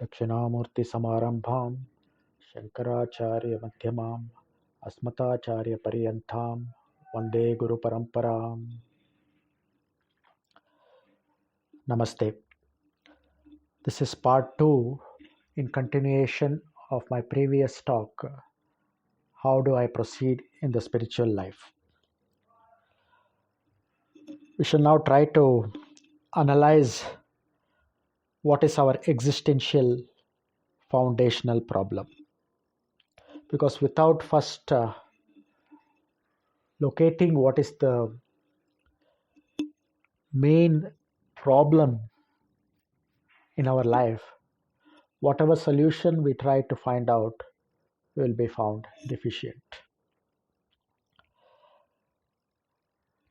Dakshinamurti समारंभां Shankaracharya मध्यमाम् अस्मदाचार्य पर्यन्तां Vande Guru परंपराम्. Namaste. This is part 2 in continuation of my previous talk. How do I proceed in the spiritual life? We shall now try to analyze what is our existential foundational problem. Because without first locating what is the main problem in our life, whatever solution we try to find out will be found deficient.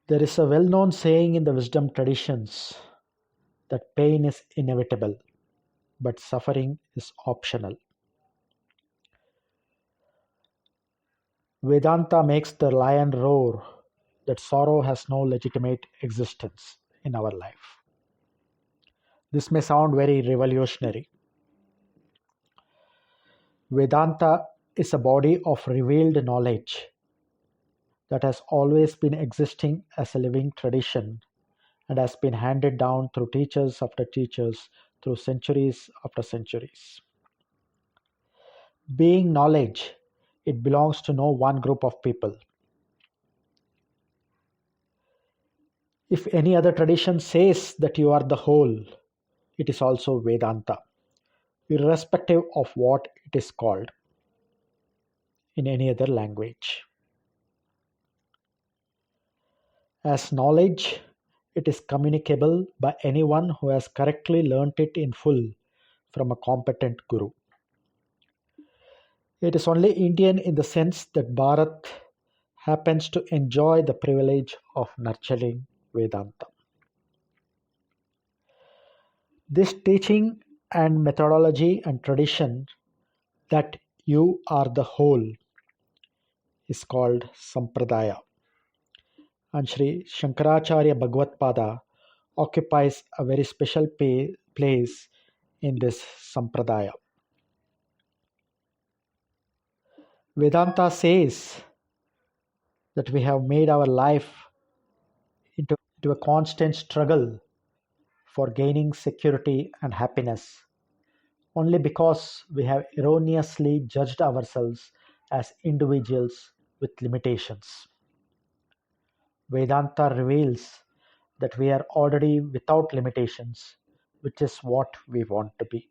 There is a well-known saying in the wisdom traditions that pain is inevitable, but suffering is optional. Vedanta makes the lion roar that sorrow has no legitimate existence in our life. This may sound very revolutionary. Vedanta is a body of revealed knowledge that has always been existing as a living tradition and has been handed down through teachers after teachers through centuries after centuries. Being knowledge, it belongs to no one group of people. If any other tradition says that you are the whole, it is also Vedanta, irrespective of what it is called in any other language. As knowledge, it is communicable by anyone who has correctly learnt it in full from a competent guru. It is only Indian in the sense that Bharat happens to enjoy the privilege of nurturing Vedanta. This teaching and methodology and tradition that you are the whole is called Sampradaya. And Sri Shankaracharya Bhagavatpada occupies a very special place in this Sampradaya. Vedanta says that we have made our life into a constant struggle for gaining security and happiness only because we have erroneously judged ourselves as individuals with limitations. Vedanta reveals that we are already without limitations, which is what we want to be.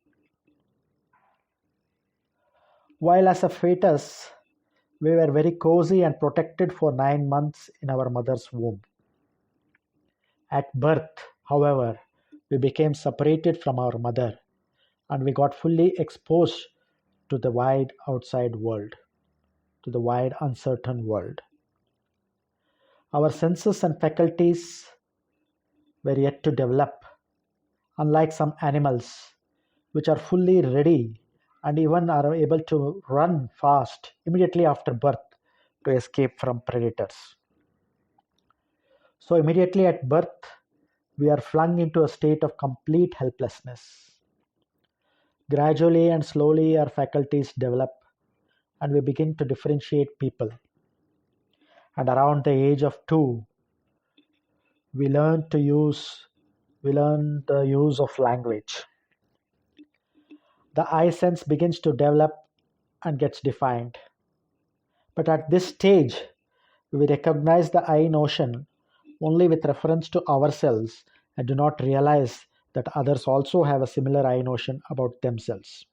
While as a fetus, we were very cozy and protected for 9 months in our mother's womb. At birth, however, we became separated from our mother and we got fully exposed to the wide outside world, to the wide uncertain world. Our senses and faculties were yet to develop, unlike some animals which are fully ready and even are able to run fast immediately after birth to escape from predators. So immediately at birth, we are flung into a state of complete helplessness. Gradually and slowly our faculties develop and we begin to differentiate people. And around the age of 2, we learn the use of language. The eye sense begins to develop and gets defined. But at this stage, we recognize the I notion only with reference to ourselves and do not realize that others also have a similar I notion about themselves.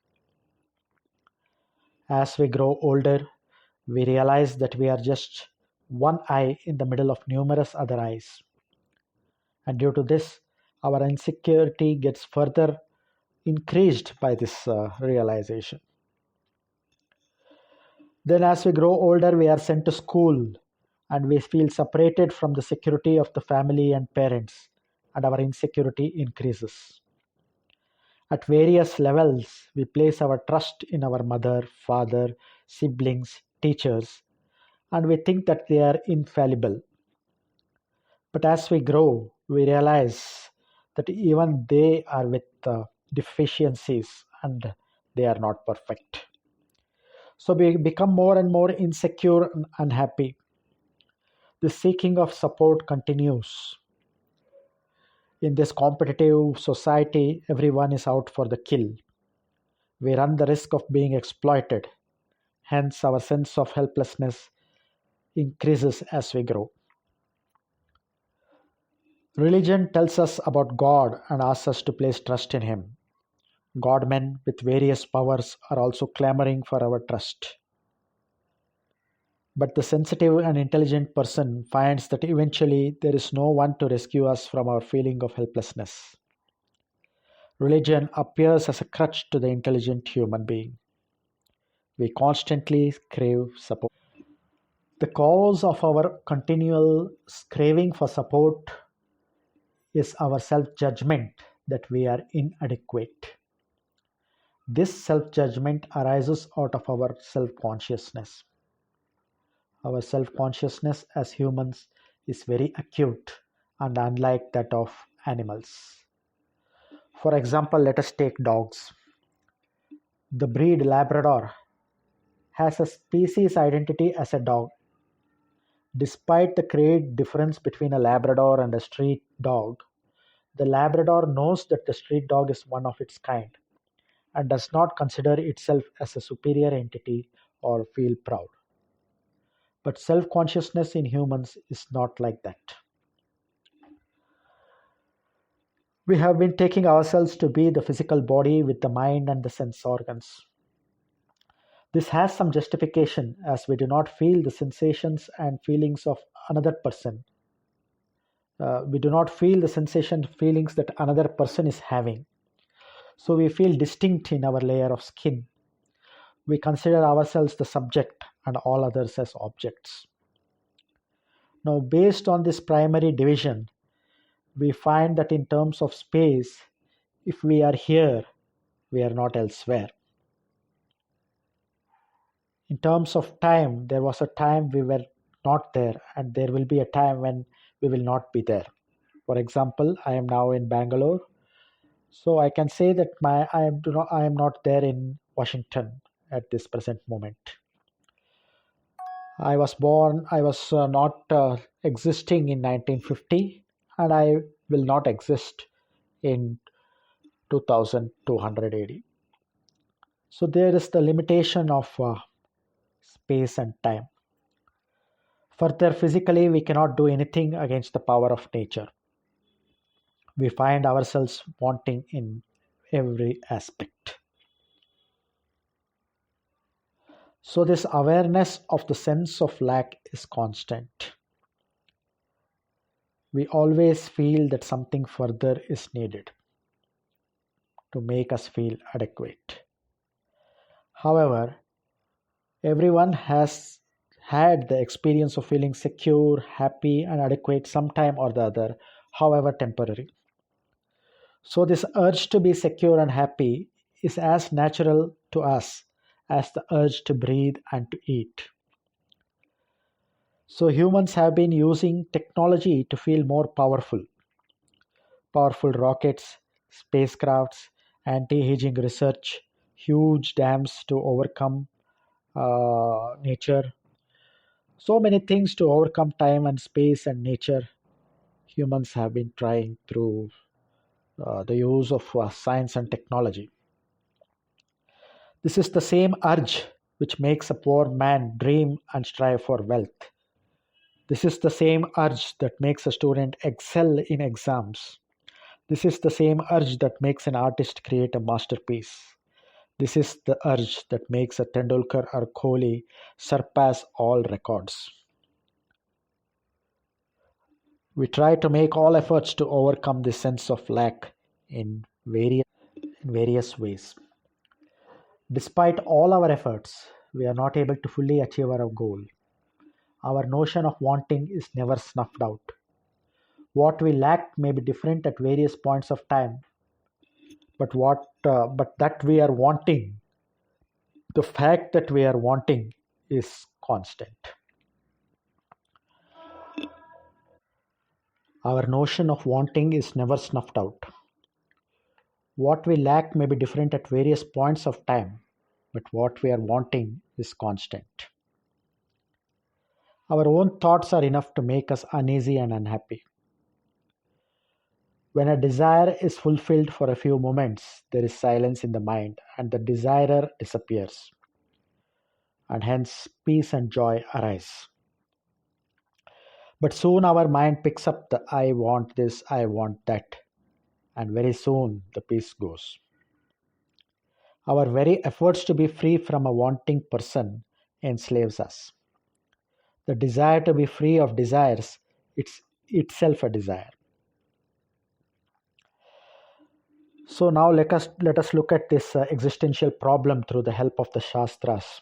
As we grow older, we realize that we are just one eye in the middle of numerous other eyes. And due to this, our insecurity gets further increased by this realization. Then as we grow older, we are sent to school and we feel separated from the security of the family and parents, and our insecurity increases. At various levels, we place our trust in our mother, father, siblings, teachers, and we think that they are infallible. But as we grow, we realize that even they are with deficiencies and they are not perfect. So we become more and more insecure and unhappy. The seeking of support continues. In this competitive society, everyone is out for the kill. We run the risk of being exploited. Hence, our sense of helplessness increases as we grow. Religion tells us about God and asks us to place trust in Him. Godmen with various powers are also clamoring for our trust. But the sensitive and intelligent person finds that eventually there is no one to rescue us from our feeling of helplessness. Religion appears as a crutch to the intelligent human being. We constantly crave support. The cause of our continual craving for support is our self judgment that we are inadequate. This self judgment arises out of our self consciousness. Our self consciousness as humans is very acute and unlike that of animals. For example, let us take dogs. The breed Labrador has a species identity as a dog. Despite the great difference between a Labrador and a street dog, the Labrador knows that the street dog is one of its kind and does not consider itself as a superior entity or feel proud. But self consciousness in humans is not like that. We have been taking ourselves to be the physical body with the mind and the sense organs. This has some justification as we do not feel the sensations and feelings of another person. We do not feel the sensation feelings that another person is having. So we feel distinct in our layer of skin. We consider ourselves the subject and all others as objects. Now, based on this primary division, we find that in terms of space, if we are here, we are not elsewhere. In terms of time, there was a time we were not there, and there will be a time when we will not be there. For example, I am now in Bangalore, so I can say that I am not there in Washington at this present moment. I was not existing in 1950, and I will not exist in 2200 AD. So there is the limitation of space and time. Further, physically, we cannot do anything against the power of nature. We find ourselves wanting in every aspect. So, this awareness of the sense of lack is constant. We always feel that something further is needed to make us feel adequate. However, everyone has had the experience of feeling secure, happy, and adequate sometime or the other, however temporary. So, this urge to be secure and happy is as natural to us as the urge to breathe and to eat. So, humans have been using technology to feel more powerful. Powerful rockets, spacecrafts, anti aging research, huge dams to overcome nature. So many things to overcome time and space and nature. Humans have been trying through the use of science and technology. This is the same urge which makes a poor man dream and strive for wealth. This is the same urge that makes a student excel in exams. This is the same urge that makes an artist create a masterpiece. This is the urge that makes a Tendulkar or Kohli surpass all records. We try to make all efforts to overcome this sense of lack in various ways. Despite all our efforts, we are not able to fully achieve our goal. Our notion of wanting is never snuffed out. What we lack may be different at various points of time, but that we are wanting, the fact that we are wanting is constant. Our notion of wanting is never snuffed out. What we lack may be different at various points of time, but what we are wanting is constant. Our own thoughts are enough to make us uneasy and unhappy. When a desire is fulfilled for a few moments, there is silence in the mind and the desirer disappears, and hence peace and joy arise. But soon our mind picks up the I want this, I want that, and very soon the peace goes. Our very efforts to be free from a wanting person enslaves us. The desire to be free of desires, it's itself a desire. So now let us look at this existential problem through the help of the Shastras.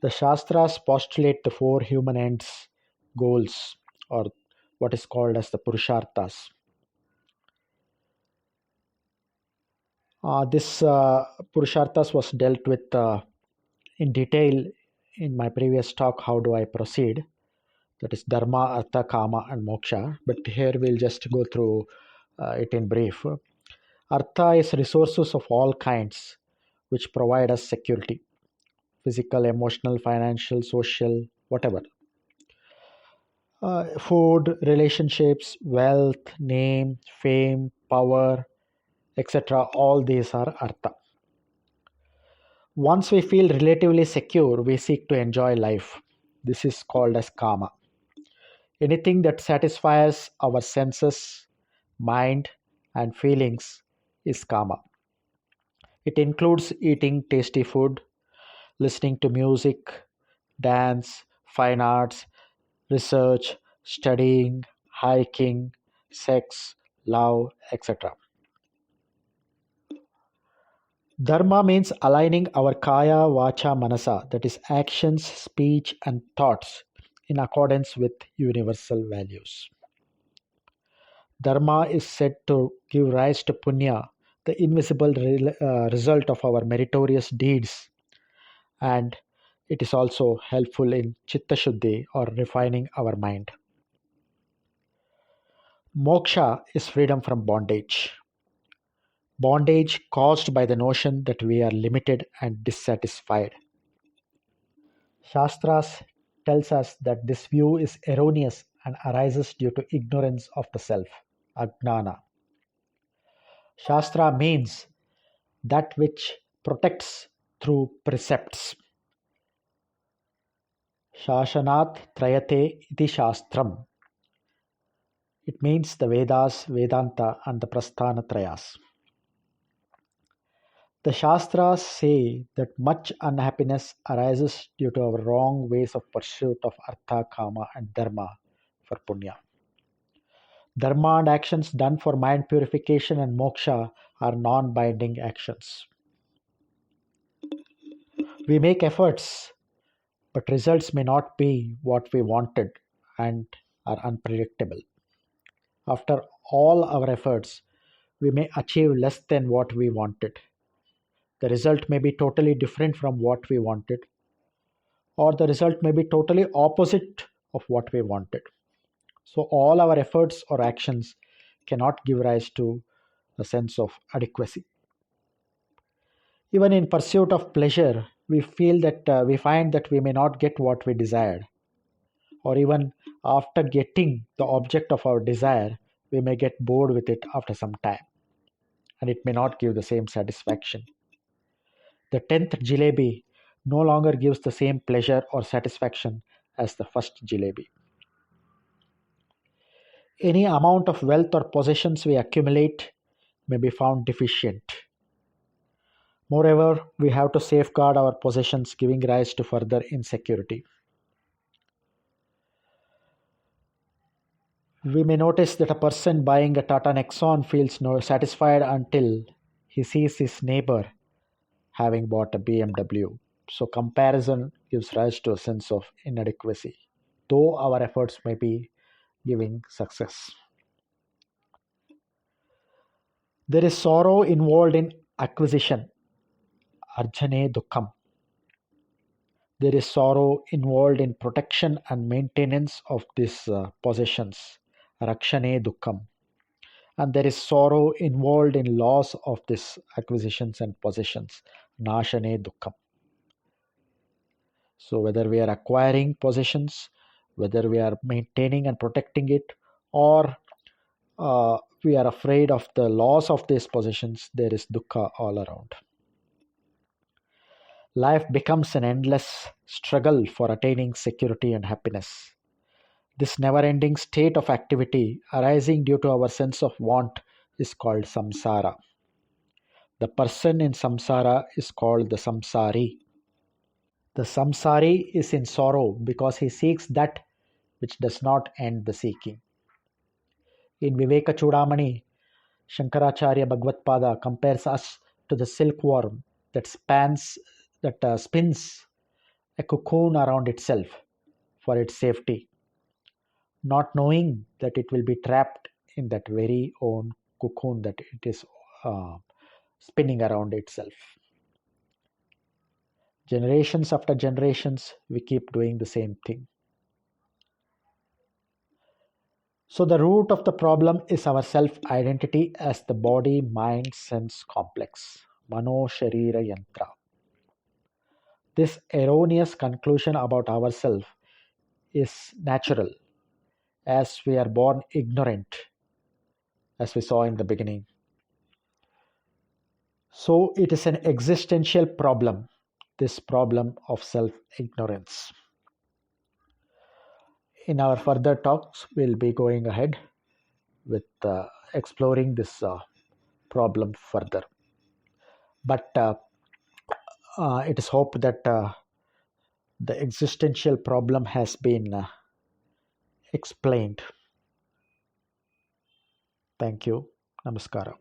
The Shastras postulate the four human ends goals, or what is called as the Purusarthas. This Purusarthas was dealt with in detail in my previous talk, How Do I Proceed? That is Dharma, Artha, Kama, and Moksha. But here we'll just go through it in brief. Artha is resources of all kinds which provide us security, physical, emotional, financial, social, whatever. Food, relationships, wealth, name, fame, power, etc. All these are Artha. Once we feel relatively secure, we seek to enjoy life. This is called as Kama. Anything that satisfies our senses, mind, and feelings is Kama. It includes eating tasty food, listening to music, dance, fine arts, research, studying, hiking, sex, love, etc. Dharma means aligning our kaya, vacha, manasa, that is, actions, speech, and thoughts, in accordance with universal values. Dharma is said to give rise to punya, the invisible result of our meritorious deeds, and it is also helpful in chitta shuddhi, or refining our mind. Moksha is freedom from bondage. Bondage caused by the notion that we are limited and dissatisfied. Shastras tells us that this view is erroneous and arises due to ignorance of the self, ajnana. Shastra means that which protects through precepts. Shashanat trayate iti shastram. It means the Vedas, Vedanta, and the Prasthana Trayas. The Shastras say that much unhappiness arises due to our wrong ways of pursuit of Artha, Kama, and Dharma for Punya. Dharma and actions done for mind purification and moksha are non binding actions. We make efforts, but results may not be what we wanted and are unpredictable. After all our efforts, we may achieve less than what we wanted. The result may be totally different from what we wanted, or the result may be totally opposite of what we wanted. So, all our efforts or actions cannot give rise to a sense of adequacy. Even in pursuit of pleasure, we find that we may not get what we desired, or even after getting the object of our desire, we may get bored with it after some time, and it may not give the same satisfaction. The 10th jalebi no longer gives the same pleasure or satisfaction as the first jalebi. Any amount of wealth or possessions we accumulate may be found deficient. Moreover, we have to safeguard our possessions, giving rise to further insecurity. We may notice that a person buying a Tata Nexon feels no satisfied until he sees his neighbor having bought a BMW. So, comparison gives rise to a sense of inadequacy, though our efforts may be giving success. There is sorrow involved in acquisition, arjane dukkam. There is sorrow involved in protection and maintenance of these possessions, rakshane dukkam. And there is sorrow involved in loss of these acquisitions and possessions. Nashane dukkham. So whether we are acquiring possessions, whether we are maintaining and protecting it, or we are afraid of the loss of these possessions, there is dukkha all around. Life becomes an endless struggle for attaining security and happiness. This never ending state of activity arising due to our sense of want is called samsara. The person in samsara is called the samsari. The samsari is in sorrow because he seeks that which does not end the seeking. In Viveka Chudamani, Shankaracharya Bhagavad compares us to the silkworm that spins a cocoon around itself for its safety, not knowing that it will be trapped in that very own cocoon that it is spinning around itself. Generations after generations, we keep doing the same thing. So, the root of the problem is our self identity as the body mind sense complex, Mano Sharira Yantra. This erroneous conclusion about ourselves is natural as we are born ignorant, as we saw in the beginning. So, it is an existential problem, this problem of self ignorance. In our further talks, we'll be going ahead with exploring this problem further. But it is hoped that the existential problem has been explained. Thank you. Namaskara.